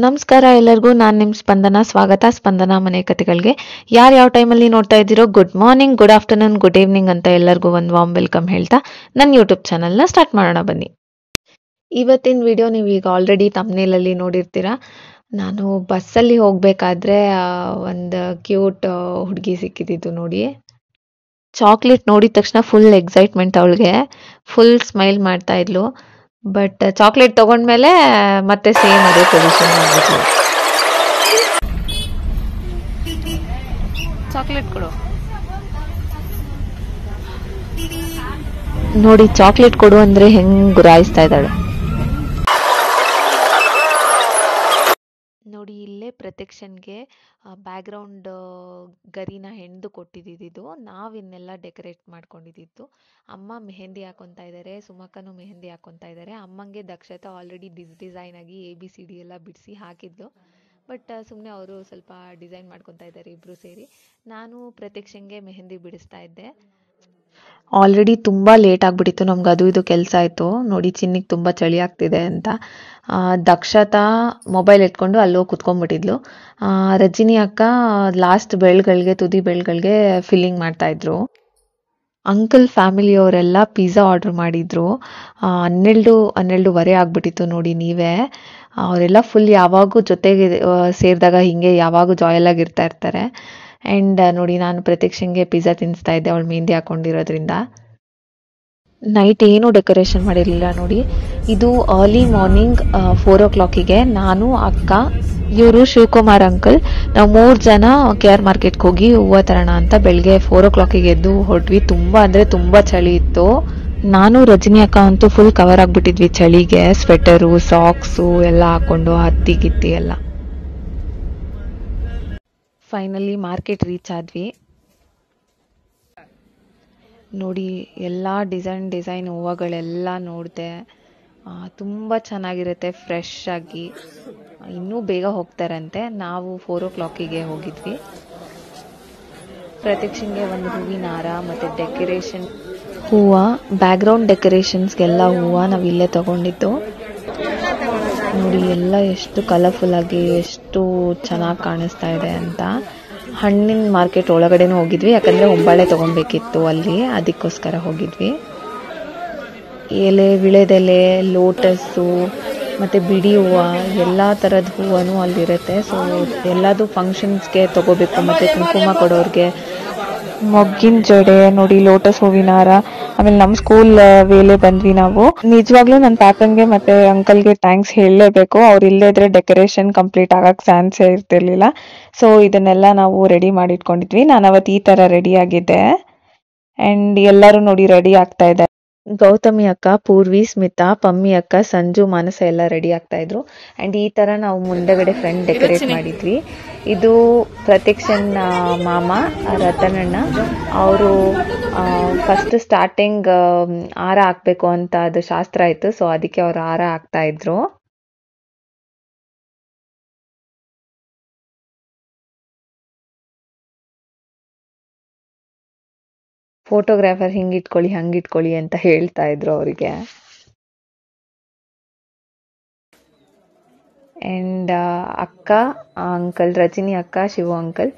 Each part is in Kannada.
ನಮಸ್ಕಾರ ಎಲ್ಲರಿಗೂ. ನಾನು ನಿಮ್ಮ ಸ್ಪಂದನ. ಸ್ವಾಗತ ಸ್ಪಂದನ ಮನೆ ಕಥೆಗಳಿಗೆ. ಯಾರು ಯಾವ ಟೈಮಲ್ಲಿ ನೋಡ್ತಾ ಇದ್ದೀರೋ good morning, good afternoon, good evening ಅಂತ ಎಲ್ಲರಿಗೂ ಒಂದು ವಾರ್ಮ್ ವೆಲ್ಕಮ್ ಹೇಳ್ತಾ ನನ್ನ ಯೂಟ್ಯೂಬ್ ಚಾನಲ್ನ ಸ್ಟಾರ್ಟ್ ಮಾಡೋಣ ಬನ್ನಿ. ಇವತ್ತಿನ ವಿಡಿಯೋ ನೀವು ಈಗ ಆಲ್ರೆಡಿ ತಮ್ನೇಲಲ್ಲಿ ನೋಡಿರ್ತೀರಾ. ನಾನು ಬಸ್ಸಲ್ಲಿ ಹೋಗಬೇಕಾದ್ರೆ ಒಂದು ಕ್ಯೂಟ್ ಹುಡುಗಿ ಸಿಕ್ಕಿದ್ದು ನೋಡಿ. ಚಾಕ್ಲೇಟ್ ನೋಡಿದ ತಕ್ಷಣ ಫುಲ್ ಎಕ್ಸೈಟ್ಮೆಂಟ್, ಅವಳಿಗೆ ಫುಲ್ ಸ್ಮೈಲ್ ಮಾಡ್ತಾ ಇದ್ಲು. ಬಟ್ ಚಾಕ್ಲೇಟ್ ತಗೊಂಡ್ಮೇಲೆ ಮತ್ತೆ ಸೇಮ್ ಅದೇ ಪೊಸಿಷನ್ ಆಗ್ಬಿಟ್ಲು. ಚಾಕ್ಲೇಟ್ ಕೊಡು ನೋಡಿ, ಚಾಕ್ಲೇಟ್ ಕೊಡು ಅಂದ್ರೆ ಹೆಂಗ್ ಗುರಾಯಿಸ್ತಾ ಇದ್ದಾಳೆ ನೋಡಿ. ಇಲ್ಲೇ ಪ್ರೊಟೆಕ್ಷನ್ಗೆ ಬ್ಯಾಕ್ಗ್ರೌಂಡ್ ಗರಿನ ಹೆಣ್ದು ಕೊಟ್ಟಿದ್ದು. ನಾವಿನ್ನೆಲ್ಲ ಡೆಕೋರೇಟ್ ಮಾಡ್ಕೊಂಡಿದ್ದು. ಅಮ್ಮ ಮೆಹಂದಿ ಹಾಕೊತಾ ಇದ್ದಾರೆ, ಸುಮಕ್ಕನೂ ಮೆಹಂದಿ ಹಾಕೊತಾ ಇದ್ದಾರೆ. ಅಮ್ಮಂಗೆ ದಕ್ಷತಾ ಆಲ್ರೆಡಿ ಡಿಸೈನ್ ಆಗಿ ABCD ಎಲ್ಲ ಬಿಡಿಸಿ ಹಾಕಿದ್ಲು. ಬಟ್ ಸುಮ್ಮನೆ ಅವರು ಸ್ವಲ್ಪ ಡಿಸೈನ್ ಮಾಡ್ಕೊತಾ ಇದ್ದಾರೆ ಇಬ್ಬರು ಸೇರಿ. ನಾನು ಪ್ರೊಟೆಕ್ಷನ್ಗೆ ಮೆಹಂದಿ ಬಿಡಿಸ್ತಾ ಇದ್ದೆ. ಆಲ್ರೆಡಿ ತುಂಬ ಲೇಟ್ ಆಗಿಬಿಟ್ಟಿತ್ತು ನಮ್ಗೆ, ಅದು ಇದು ಕೆಲಸ ಆಯಿತು ನೋಡಿ. ಚಿನ್ನಿಗೆ ತುಂಬ ಚಳಿ ಆಗ್ತಿದೆ ಅಂತ ದಕ್ಷತಾ ಮೊಬೈಲ್ ಎತ್ಕೊಂಡು ಅಲ್ಲೋಗಿ ಕುತ್ಕೊಂಡ್ಬಿಟ್ಟಿದ್ಲು. ರಜಿನಿ ಅಕ್ಕ ಲಾಸ್ಟ್ ಬೆಳ್ಗಳಿಗೆ, ತುದಿ ಬೆಳ್ಗಳಿಗೆ ಫಿಲ್ಲಿಂಗ್ ಮಾಡ್ತಾಯಿದ್ರು. ಅಂಕಲ್ ಫ್ಯಾಮಿಲಿಯವರೆಲ್ಲ ಪಿಜ್ಜಾ ಆರ್ಡ್ರ್ ಮಾಡಿದ್ರು. 12:30 ಆಗಿಬಿಟ್ಟಿತ್ತು ನೋಡಿ ನೀವೇ. ಅವರೆಲ್ಲ ಫುಲ್ ಯಾವಾಗೂ ಜೊತೆಗೆ ಸೇರಿದಾಗ ಹೀಗೆ ಯಾವಾಗೂ ಜಾಯಲಾಗಿ ಇರ್ತಾರೆ. ಆ್ಯಂಡ್ ನೋಡಿ, ನಾನು ಪ್ರತೀಕ್ಷೆಗೆ ಪಿಜ್ಜಾ ತಿನ್ನಿಸ್ತಾ ಇದ್ದೆ ಅವಳು ಮೆಹಂದಿ ಹಾಕ್ಕೊಂಡಿರೋದ್ರಿಂದ. ನೈಟ್ ಏನೂ ಡೆಕೋರೇಷನ್ ಮಾಡಿರಲಿಲ್ಲ ನೋಡಿ. ಇದು ಅರ್ಲಿ ಮಾರ್ನಿಂಗ್ 4 o'clock ನಾನು, ಅಕ್ಕ, ಇವರು ಶಿವಕುಮಾರ್ ಅಂಕಲ್, ನಾವು 3 ಜನ KR ಮಾರ್ಕೆಟ್ಗೆ ಹೋಗಿ ಹೂವು ತರೋಣ ಅಂತ ಬೆಳಗ್ಗೆ 4 o'clock ಎದ್ದು ಹೊರಟ್ವಿ. ತುಂಬ ಅಂದರೆ ತುಂಬ ಚಳಿ ಇತ್ತು. ನಾನು ರಜನಿ ಅಕ್ಕ ಅಂತೂ ಫುಲ್ ಕವರ್ ಆಗಿಬಿಟ್ಟಿದ್ವಿ ಚಳಿಗೆ. ಸ್ವೆಟರು, ಸಾಕ್ಸು ಎಲ್ಲ ಹಾಕ್ಕೊಂಡು ಹತ್ತಿ ಎಲ್ಲ. ಫೈನಲಿ ಮಾರ್ಕೆಟ್ ರೀಚ್ ಆದ್ವಿ ನೋಡಿ. ಎಲ್ಲ ಡಿಸೈನ್ ಹೂವುಗಳೆಲ್ಲ ನೋಡಿದೆ. ತುಂಬ ಚೆನ್ನಾಗಿರುತ್ತೆ, ಫ್ರೆಶ್ ಆಗಿ. ಇನ್ನೂ ಬೇಗ ಹೋಗ್ತಾರಂತೆ. ನಾವು 4 o'clock ಹೋಗಿದ್ವಿ. ಪ್ರತೀಕ್ಷೆಗೆ ಒಂದು ಹೂವಿನ ಹಾರ ಮತ್ತು ಡೆಕೋರೇಷನ್ ಹೂವು, ಬ್ಯಾಕ್ಗ್ರೌಂಡ್ ಡೆಕೋರೇಷನ್ಸ್ಗೆಲ್ಲ ಹೂವು ನಾವು ಇಲ್ಲೇ ತಗೊಂಡಿದ್ದು ನೋಡಿ. ಎಲ್ಲ ಎಷ್ಟು ಕಲರ್ಫುಲ್ ಆಗಿ ಎಷ್ಟು ಚೆನ್ನಾಗಿ ಕಾಣಿಸ್ತಾ ಇದೆ ಅಂತ. ಹಣ್ಣಿನ ಮಾರ್ಕೆಟ್ ಒಳಗಡೆನೂ ಹೋಗಿದ್ವಿ, ಯಾಕಂದರೆ ಹೊಂಬಾಳೆ ತೊಗೊಬೇಕಿತ್ತು ಅಲ್ಲಿ, ಅದಕ್ಕೋಸ್ಕರ ಹೋಗಿದ್ವಿ. ಎಲೆ, ವಿಳೆದೆಲೆ, ಲೋಟಸ್ಸು ಮತ್ತು ಬಿಡಿ ಹೂವು, ಎಲ್ಲ ಥರದ ಹೂವು ಅಲ್ಲಿರುತ್ತೆ. ಸೊ ಎಲ್ಲದು ಫಂಕ್ಷನ್ಸ್ಗೆ ತೊಗೋಬೇಕು. ಮತ್ತು ಕುಂಕುಮ ಕೊಡೋರಿಗೆ ಮೊಗ್ಗಿನ ಜಡೆ ನೋಡಿ, ಲೋಟಸ್ ಹೂವಿನ ಹಾರ. ಆಮೇಲೆ ನಮ್ಮ ಸ್ಕೂಲ್ ವೇಲೆ ಬಂದ್ವಿ ನಾವು. ನಿಜವಾಗ್ಲೂ ನನ್ನ ಪಾಪನ್ಗೆ ಮತ್ತು ಅಂಕಲ್ಗೆ ಥ್ಯಾಂಕ್ಸ್ ಹೇಳಲೇಬೇಕು. ಅವ್ರು ಇಲ್ಲೇ ಇದ್ರೆ ಡೆಕೋರೇಷನ್ ಕಂಪ್ಲೀಟ್ ಆಗಕ್ಕೆ ಚಾನ್ಸೇ ಇರ್ತಿರ್ಲಿಲ್ಲ. ಸೊ ಇದನ್ನೆಲ್ಲ ನಾವು ರೆಡಿ ಮಾಡಿಟ್ಕೊಂಡಿದ್ವಿ. ನಾನು ಅವತ್ತು ಈ ಥರ ರೆಡಿ ಆಗಿದ್ದೆ. ಆ್ಯಂಡ್ ಎಲ್ಲರೂ ನೋಡಿ ರೆಡಿ ಆಗ್ತಾ ಇದ್ದಾರೆ. ಗೌತಮಿ ಅಕ್ಕ, ಪೂರ್ವಿ, ಸ್ಮಿತಾ, ಪಮ್ಮಿ ಅಕ್ಕ, ಸಂಜು, ಮಾನಸ ಎಲ್ಲ ರೆಡಿ ಆಗ್ತಾ ಇದ್ರು. ಆ್ಯಂಡ್ ಈ ಥರ ನಾವು ಮುಂದೆಗಡೆ ಫ್ರಂಟ್ ಡೆಕೋರೇಟ್ ಮಾಡಿದ್ವಿ. ಇದು ಪ್ರತೀಕ್ಷನ್ ಮಾಮ ರತನಣ್ಣ. ಅವರು ಫಸ್ಟ್ ಸ್ಟಾರ್ಟಿಂಗ್ ಹಾರ ಹಾಕಬೇಕು ಅಂತ ಅದು ಶಾಸ್ತ್ರ ಇತ್ತು. ಸೊ ಅದಕ್ಕೆ ಅವರು ಹಾರ ಹಾಕ್ತಾ ಇದ್ರು. ಫೋಟೋಗ್ರಾಫರ್ ಹಿಂಗಿಟ್ಕೊಳ್ಳಿ ಹಂಗಿಟ್ಕೊಳ್ಳಿ ಅಂತ ಹೇಳ್ತಾ ಇದ್ರು ಅವರಿಗೆ. ಆ್ಯಂಡ್ ಅಕ್ಕ, ಅಂಕಲ್, ರಜಿನಿ ಅಕ್ಕ, ಶಿವು ಅಂಕಲ್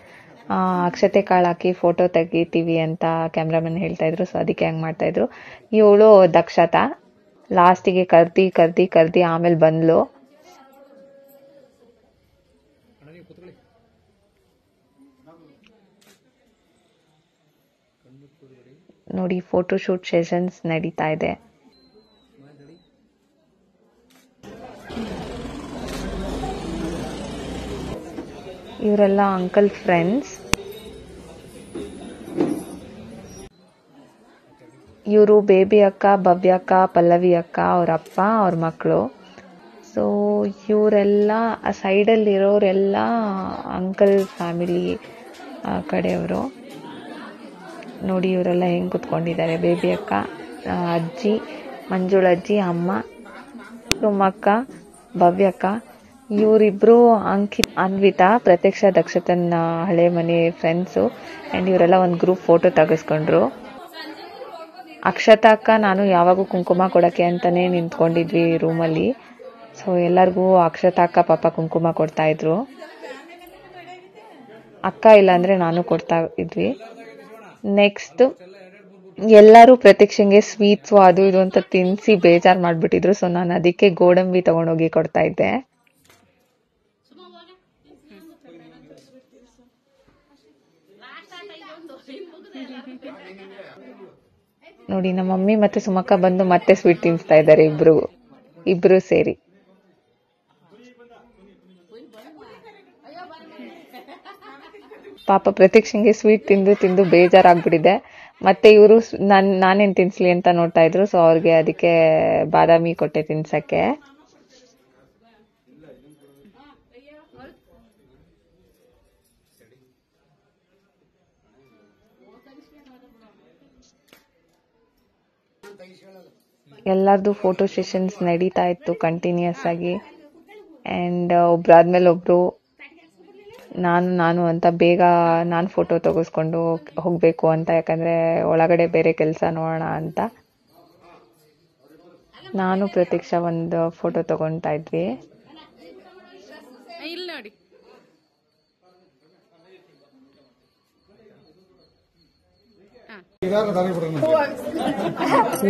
ಅಕ್ಷತೆ ಕಾಳು ಹಾಕಿ ಫೋಟೋ ತೆಗಿತೀವಿ ಅಂತ ಕ್ಯಾಮ್ರಾಮನ್ ಹೇಳ್ತಾ ಇದ್ರು. ಸೊ ಅದಕ್ಕೆ ಹಂಗೆ ಮಾಡ್ತಾ ಇದ್ರು. ಇವಳು ದಕ್ಷತಾ ಲಾಸ್ಟಿಗೆ ಕರ್ದಿ ಆಮೇಲೆ ಬಂದ್ಲು. ನೋಡಿ, ಫೋಟೋಶೂಟ್ ಸೆಷನ್ಸ್ ನಡೀತಾ ಇದೆ. ಇವರೆಲ್ಲ ಅಂಕಲ್ ಫ್ರೆಂಡ್ಸ್. ಇವರು ಬೇಬಿ ಅಕ್ಕ, ಭವ್ಯ ಅಕ್ಕ, ಪಲ್ಲವಿ ಅಕ್ಕ, ಅವ್ರ ಅಪ್ಪ, ಅವ್ರ ಮಕ್ಕಳು. ಸೊ ಇವರೆಲ್ಲ ಸೈಡಲ್ಲಿರೋರೆಲ್ಲ ಅಂಕಲ್ ಫ್ಯಾಮಿಲಿ ಕಡೆಯವರು ನೋಡಿ. ಇವರೆಲ್ಲ ಹೆಂಗೆ ಕುತ್ಕೊಂಡಿದ್ದಾರೆ. ಬೇಬಿ ಅಕ್ಕ, ಅಜ್ಜಿ, ಮಂಜುಳಜ್ಜಿ, ಅಮ್ಮ, ಸುಮಕ್ಕ, ಭವ್ಯಕ್ಕ, ಇವರಿಬ್ರು ಅಂಕಿತ್, ಅನ್ವಿತಾ, ಪ್ರತ್ಯಕ್ಷ, ದಕ್ಷತನ ಹಳೆ ಮನೆ ಫ್ರೆಂಡ್ಸು. ಆ್ಯಂಡ್ ಇವರೆಲ್ಲ ಒಂದು ಗ್ರೂಪ್ ಫೋಟೋ ತೆಗೆಸ್ಕೊಂಡ್ರು. ಅಕ್ಷತಾ ಅಕ್ಕ ನಾನು ಯಾವಾಗೂ ಕುಂಕುಮ ಕೊಡೋಕ್ಕೆ ಅಂತಲೇ ನಿಂತ್ಕೊಂಡಿದ್ವಿ ರೂಮಲ್ಲಿ. ಸೊ ಸೊ ಎಲ್ಲರಿಗೂ ಅಕ್ಷತಾ ಅಕ್ಕ ಪಾಪ ಕುಂಕುಮ ಕೊಡ್ತಾ ಇದ್ರು. ಅಕ್ಕ ಇಲ್ಲ ಅಂದ್ರೆ ನಾನು ಕೊಡ್ತಾ ಇದ್ವಿ. ನೆಕ್ಸ್ಟ್ ಎಲ್ಲರೂ ಪ್ರತೀಕ್ಷೆಗೆ ಸ್ವೀಟ್ಸು ಅದು ಇದು ಅಂತ ತಿನ್ಸಿ ಬೇಜಾರು ಮಾಡ್ಬಿಟ್ಟಿದ್ರು. ಸೊ ನಾನು ಅದಕ್ಕೆ ಗೋಡಂಬಿ ತಗೊಂಡೋಗಿ ಕೊಡ್ತಾ ಇದ್ದೆ. ನೋಡಿ ನಮ್ಮ ಮಮ್ಮಿ ಮತ್ತೆ ಸುಮಕ್ಕ ಬಂದು ಮತ್ತೆ ಸ್ವೀಟ್ ತಿನ್ಸ್ತಾ ಇದ್ದಾರೆ ಇಬ್ರು ಸೇರಿ. ಪಾಪ ಪ್ರತೀಕ್ಷೆಗೆ ಸ್ವೀಟ್ ತಿಂದು ಬೇಜಾರಾಗ್ಬಿಟ್ಟಿದೆ. ಮತ್ತೆ ಇವರು ನಾನೇನ್ ತಿನ್ಸ್ಲಿ ಅಂತ ನೋಡ್ತಾ ಇದ್ರು. ಸೊ ಅವ್ರಿಗೆ ಅದಕ್ಕೆ ಬಾದಾಮಿ ಕೊಟ್ಟೆ ತಿನ್ಸಕ್ಕೆ. ಎಲ್ಲರದು ಫೋಟೋ ಸೆಷನ್ಸ್ ನಡೀತಾ ಇತ್ತು ಕಂಟಿನ್ಯೂಸ್ ಆಗಿ. ಅಂಡ್ ಒಬ್ರಾದ್ಮೇಲೆ ಒಬ್ರು ನಾನು ಅಂತ ಬೇಗ ನಾನು ಫೋಟೋ ತೆಗೆಸ್ಕೊಂಡು ಹೋಗ್ಬೇಕು ಅಂತ, ಯಾಕಂದ್ರೆ ಒಳಗಡೆ ಬೇರೆ ಕೆಲಸ ನೋಡೋಣ ಅಂತ ನಾನು ಪ್ರತೀಕ್ಷಾ ಒಂದು ಫೋಟೋ ತಗೊಳ್ತಾ ಇದ್ವಿ.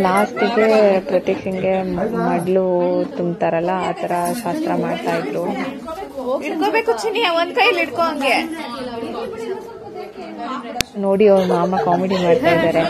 ಲಾಸ್ಟಿಗೆ ಪ್ರತೀಕ್ಷೆಗೆ ಮಡ್ಲು ತುಂಬ್ತಾರಲ್ಲ ಆ ತರ ಶಾಸ್ತ್ರ ಮಾಡ್ತಾ ಇದ್ರು. ಇಟ್ಕೋಬೇಕು ಚಿನ್ನಿ, ಒಂದ್ ಕೈಲಿ ಇಟ್ಕೋ ಹಂಗೆ. ನೋಡಿ ಅವ್ರ ಮಾಮ ಕಾಮಿಡಿ ಮಾಡ್ತಾ ಇದ್ದಾರೆ.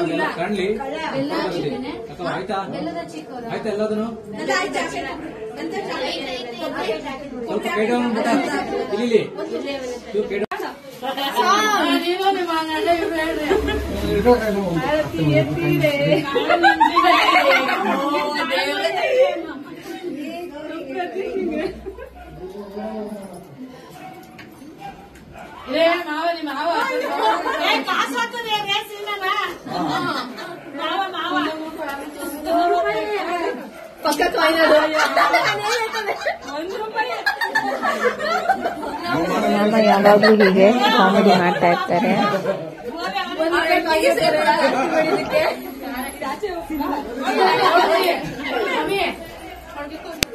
ಮಾಮ ಯಾವಾಗ್ಲೂ ಹೀಗೆ ಕಾಮಿಡಿ ಮಾಡ್ತಾ ಇರ್ತಾರೆ.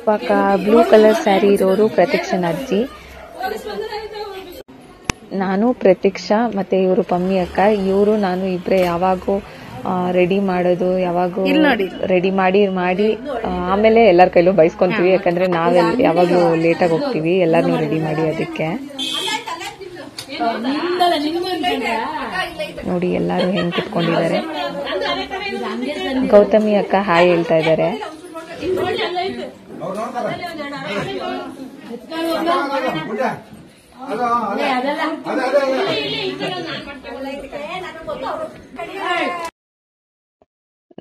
ಪಕ್ಕ ಬ್ಲೂ ಕಲರ್ ಸ್ಯಾರಿ ಇರೋರು ಪ್ರತೀಕ್ಷನ್ ಅಜ್ಜಿ. ನಾನು ಪ್ರತೀಕ್ಷಾ ಮತ್ತೆ ಇವರು ಪಮ್ಮಿ ಅಕ್ಕ, ಇವರು ನಾನು ಇಬ್ರೆ ಯಾವಾಗೂ ರೆಡಿ ಮಾಡೋದು, ಯಾವಾಗೂ ರೆಡಿ ಮಾಡಿ ಆಮೇಲೆ ಎಲ್ಲರ ಕೈಲೂ ಬೈಸ್ಕೊಂತೀವಿ. ಯಾಕಂದ್ರೆ ನಾವೆಲ್ಲ ಯಾವಾಗ್ಲೂ ಲೇಟಾಗಿ ಹೋಗ್ತೀವಿ ಎಲ್ಲಾರನ್ನೂ ರೆಡಿ ಮಾಡಿ. ಅದಕ್ಕೆ ನೋಡಿ ಎಲ್ಲಾರು ಹೆಂಗ್ ಕಿತ್ಕೊಂಡಿದ್ದಾರೆ. ಗೌತಮಿ ಅಕ್ಕ ಹಾಯ್ ಹೇಳ್ತಾ ಇದ್ದಾರೆ.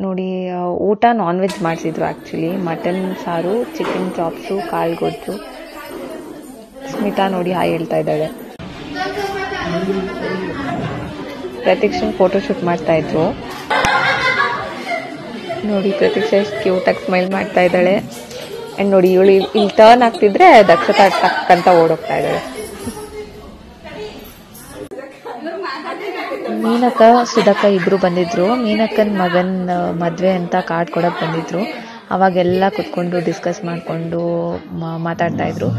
ನೋಡಿ ಊಟ ನಾನ್ ವೆಜ್ ಮಾಡಿಸಿದ್ರು. ಆಕ್ಚುಲಿ ಮಟನ್ ಸಾರು, ಚಿಕನ್ ಚಾಪ್ಸು, ಕಾಳ್ಗೊಜ್ಜು. ಸ್ಮಿತಾ ನೋಡಿ ಹಾಯ್ ಹೇಳ್ತಾ ಇದ್ದಾಳೆ. ಪ್ರತೀಕ್ಷನ್ ಫೋಟೋ ಶೂಟ್ ಮಾಡ್ತಾ ಇದ್ರು. ನೋಡಿ ಪ್ರತೀಕ್ಷಾ ಎಷ್ಟು ಕ್ಯೂಟಾಗಿ ಸ್ಮೈಲ್ ಮಾಡ್ತಾ ಇದ್ದಾಳೆ. ಅಂಡ್ ನೋಡಿ ಇವಳು ಇಲ್ಲಿ ಟರ್ನ್ ಆಗ್ತಿದ್ರೆ ದಕ್ಷತಾ ಟಕ್ ಅಂತ ಓಡೋಗ್ತಾ ಇದ್ದಾಳೆ. ಮೀನಕ್ಕ ಸುಧಕ್ಕ ಇಬ್ರು ಬಂದಿದ್ರು. ಮೀನಕ್ಕನ್ ಮಗನ್ ಮದ್ವೆ ಅಂತ ಕಾರ್ಡ್ ಕೊಡಕ್ ಬಂದಿದ್ರು. ಅವಾಗೆಲ್ಲ ಕುತ್ಕೊಂಡು ಡಿಸ್ಕಸ್ ಮಾಡ್ಕೊಂಡು ಮಾತಾಡ್ತಾ ಇದ್ರು.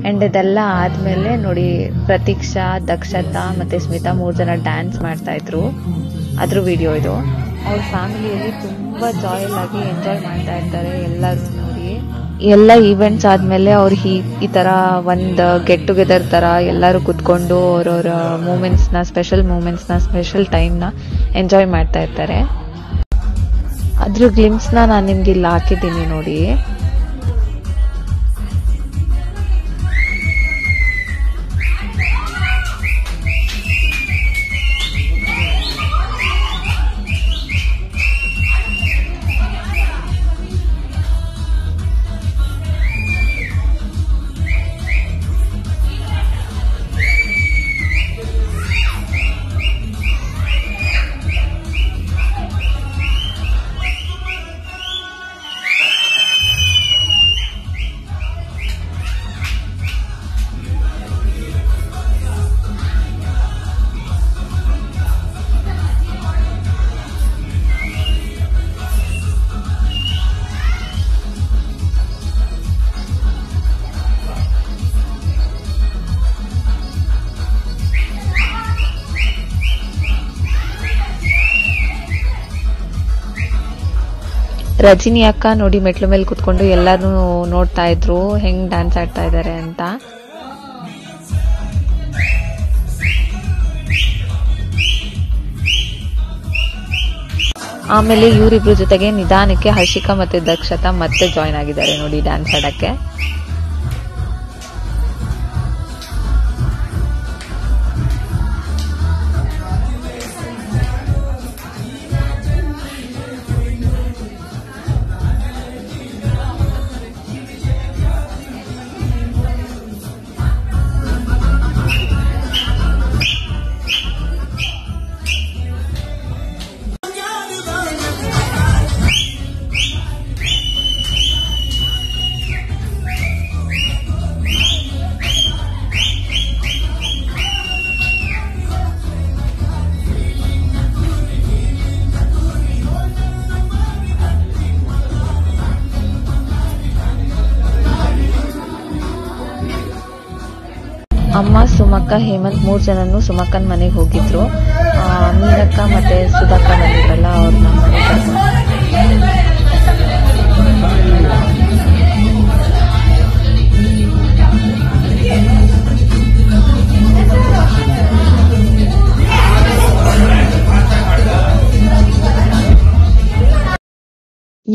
ಅಂಡ್ ಇದೆಲ್ಲ ಆದ್ಮೇಲೆ ನೋಡಿ ಪ್ರತೀಕ್ಷಾ, ದಕ್ಷತಾ ಮತ್ತೆ ಸ್ಮಿತಾ 3 ಜನ ಡ್ಯಾನ್ಸ್ ಮಾಡ್ತಾ ಇದ್ರು. ಅದ್ರ ವಿಡಿಯೋ ಇದು. ಅವ್ರ ಫ್ಯಾಮಿಲಿಯಲ್ಲಿ ತುಂಬಾ ಜಾಯಲ್ ಆಗಿ ಎಂಜಾಯ್ ಮಾಡ್ತಾ ಇರ್ತಾರೆ ಎಲ್ಲರೂ. ನೋಡಿ ಎಲ್ಲ ಈವೆಂಟ್ಸ್ ಆದ್ಮೇಲೆ ಅವ್ರು ಈ ತರ ಒಂದ್ ಗೆಟ್ ಟುಗೆದರ್ ತರ ಎಲ್ಲರೂ ಕುತ್ಕೊಂಡು ಅವ್ರವ್ರ ಮೂಮೆಂಟ್ಸ್ನ, ಸ್ಪೆಷಲ್ ಟೈಮ್ನ ಎಂಜಾಯ್ ಮಾಡ್ತಾ ಇರ್ತಾರೆ. ಅದ್ರ ಗ್ಲಿಮ್ಸ್ನ ನಾನು ನಿಮ್ಗೆ ಇಲ್ಲಿ ಹಾಕಿದ್ದೀನಿ ನೋಡಿ. ರಜಿನಿ ಅಕ್ಕ ನೋಡಿ ಮೆಟ್ಲು ಮೇಲೆ ಕುತ್ಕೊಂಡು ಎಲ್ಲಾರು ನೋಡ್ತಾ ಇದ್ರು ಹೆಂಗ್ ಡ್ಯಾನ್ಸ್ ಆಡ್ತಾ ಇದ್ದಾರೆ ಅಂತ. ಆಮೇಲೆ ಇವರಿಬ್ರು ಜೊತೆಗೆ ನಿಧಾನಕ್ಕೆ ಹರ್ಷಿಕಾ ಮತ್ತೆ ದಕ್ಷತಾ ಮತ್ತೆ ಜಾಯ್ನ್ ಆಗಿದ್ದಾರೆ ನೋಡಿ ಡ್ಯಾನ್ಸ್ ಆಡಕ್ಕೆ. ಅಮ್ಮ, ಸುಮಕ್ಕ, ಹೇಮಂತ್ 3 ಜನನು ಸುಮಕ್ಕನ್ ಮನೆಗೆ ಹೋಗಿದ್ರು. ಮೀನಕ್ಕ ಮತ್ತೆ ಸುಧಾಕ ಬಂದಿದ್ರಲ್ಲ ಅವ್ರನ್ನ ಮನೆಗೆ.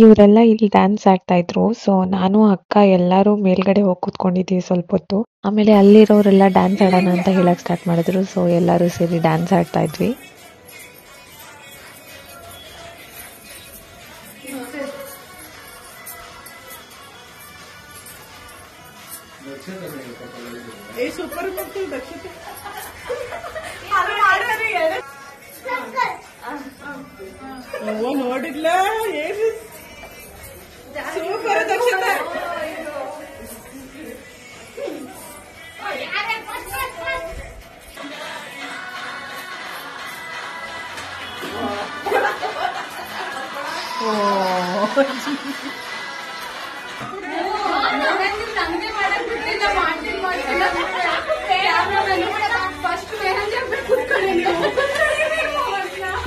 ಇವರೆಲ್ಲ ಇಲ್ಲಿ ಡ್ಯಾನ್ಸ್ ಆಡ್ತಾ ಇದ್ರು. ಸೊ ನಾನು ಅಕ್ಕ ಎಲ್ಲರೂ ಮೇಲ್ಗಡೆ ಹೋಗಿ ಕೂತ್ಕೊಂಡಿದ್ವಿ ಸ್ವಲ್ಪ ಹೊತ್ತು. ಆಮೇಲೆ ಅಲ್ಲಿರೋರೆಲ್ಲ ಡ್ಯಾನ್ಸ್ ಆಡೋಣ ಅಂತ ಹೇಳಕ್ ಸ್ಟಾರ್ಟ್ ಮಾಡಿದ್ರು. ಸೊ ಎಲ್ಲರೂ ಸೇರಿ ಡ್ಯಾನ್ಸ್ ಆಡ್ತಾ ಇದ್ವಿ. ನೋಡಿಲ್ಲ ಸೂಪರ್ ದಕ್ಷತೆ.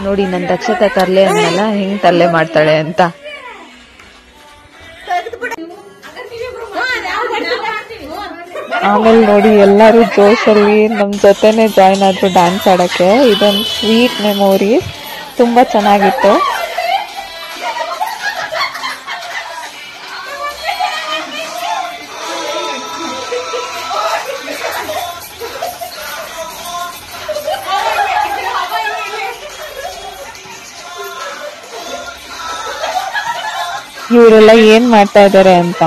ನೋಡಿ ನನ್ ದಕ್ಷತೆ ತರ್ಲೆ ಅನ್ನಲ್ಲ ಹೆಂಗ್ ತರ್ಲೆ ಮಾಡ್ತಾಳೆ ಅಂತ. ಆಮೇಲೆ ನೋಡಿ ಎಲ್ಲರೂ ಜೋಶಲ್ಲಿ ನಮ್ ಜೊತೆನೆ ಜಾಯ್ನ್ ಆದ್ರು ಡ್ಯಾನ್ಸ್ ಆಡಕ್ಕೆ. ಇದೊಂದು ಸ್ವೀಟ್ ಮೆಮೊರಿ, ತುಂಬಾ ಚೆನ್ನಾಗಿತ್ತು. ಇವರೆಲ್ಲ ಏನ್ ಮಾಡ್ತಾ ಇದ್ದಾರೆ ಅಂತ.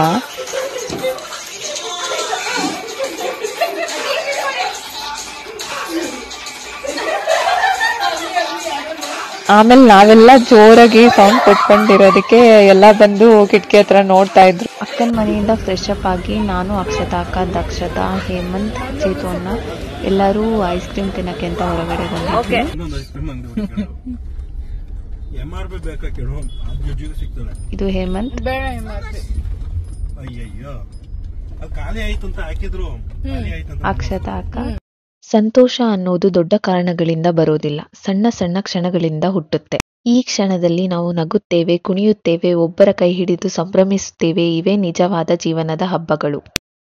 ಆಮೇಲೆ ನಾವೆಲ್ಲ ಜೋರಾಗಿ ಸೌಂಡ್ ಕೊಟ್ಕೊಂಡಿರೋದಕ್ಕೆ ಎಲ್ಲ ಬಂದು ಕಿಟಕಿ ಹತ್ರ ನೋಡ್ತಾ ಇದ್ರು. ಅಕ್ಕನ ಮನೆಯಿಂದ ಫ್ರೆಶ್ ಅಪ್ ಆಗಿ ನಾನು, ಅಕ್ಷತಾ ಅಕ್ಕ, ದಕ್ಷತಾ, ಹೇಮಂತ್, ಚೇತು ಅಣ್ಣ ಎಲ್ಲರೂ ಐಸ್ ಕ್ರೀಮ್ ತಿನ್ನಕ್ಕೆ ಅಂತ ಹೊರಗಡೆ ಬಂದಿದ್ವಿ. ಇದು ಹೇಮಂತ್, ಅಕ್ಷತಾ ಅಕ್ಕ. ಸಂತೋಷ ಅನ್ನೋದು ದೊಡ್ಡ ಕಾರಣಗಳಿಂದ ಬರೋದಿಲ್ಲ, ಸಣ್ಣ ಸಣ್ಣ ಕ್ಷಣಗಳಿಂದ ಹುಟ್ಟುತ್ತೆ. ಈ ಕ್ಷಣದಲ್ಲಿ ನಾವು ನಗುತ್ತೇವೆ, ಕುಣಿಯುತ್ತೇವೆ, ಒಬ್ಬರ ಕೈ ಹಿಡಿದು ಸಂಭ್ರಮಿಸುತ್ತೇವೆ. ಇವೇ ನಿಜವಾದ ಜೀವನದ ಹಬ್ಬಗಳು.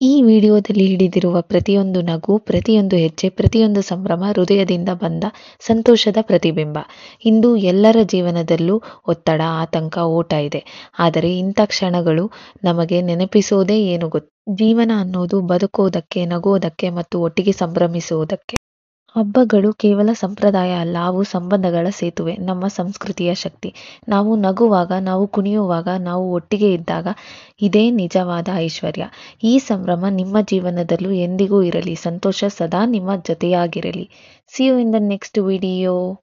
ಈ ವಿಡಿಯೋದಲ್ಲಿ ಹಿಡಿದಿರುವ ಪ್ರತಿಯೊಂದು ನಗು, ಪ್ರತಿಯೊಂದು ಹೆಜ್ಜೆ, ಪ್ರತಿಯೊಂದು ಸಂಭ್ರಮ ಹೃದಯದಿಂದ ಬಂದ ಸಂತೋಷದ ಪ್ರತಿಬಿಂಬ. ಇಂದು ಎಲ್ಲರ ಜೀವನದಲ್ಲೂ ಒತ್ತಡ, ಆತಂಕ, ಓಟ ಇದೆ. ಆದರೆ ಇಂಥ ಕ್ಷಣಗಳು ನಮಗೆ ನೆನಪಿಸೋದೇ ಏನು ಗೊತ್ತು? ಜೀವನ ಅನ್ನೋದು ಬದುಕೋದಕ್ಕೆ, ನಗೋದಕ್ಕೆ ಮತ್ತು ಒಟ್ಟಿಗೆ ಸಂಭ್ರಮಿಸುವುದಕ್ಕೆ. ಹಬ್ಬಗಳು ಕೇವಲ ಸಂಪ್ರದಾಯ ಅಲ್ಲ, ಅವು ಸಂಬಂಧಗಳ ಸೇತುವೆ, ನಮ್ಮ ಸಂಸ್ಕೃತಿಯ ಶಕ್ತಿ. ನಾವು ನಗುವಾಗ, ನಾವು ಕುಣಿಯುವಾಗ, ನಾವು ಒಟ್ಟಿಗೆ ಇದ್ದಾಗ ಇದೇ ನಿಜವಾದ ಐಶ್ವರ್ಯ. ಈ ಸಂಭ್ರಮ ನಿಮ್ಮ ಜೀವನದಲ್ಲೂ ಎಂದಿಗೂ ಇರಲಿ. ಸಂತೋಷ ಸದಾ ನಿಮ್ಮ ಜೊತೆಯಾಗಿರಲಿ. See you in the next video.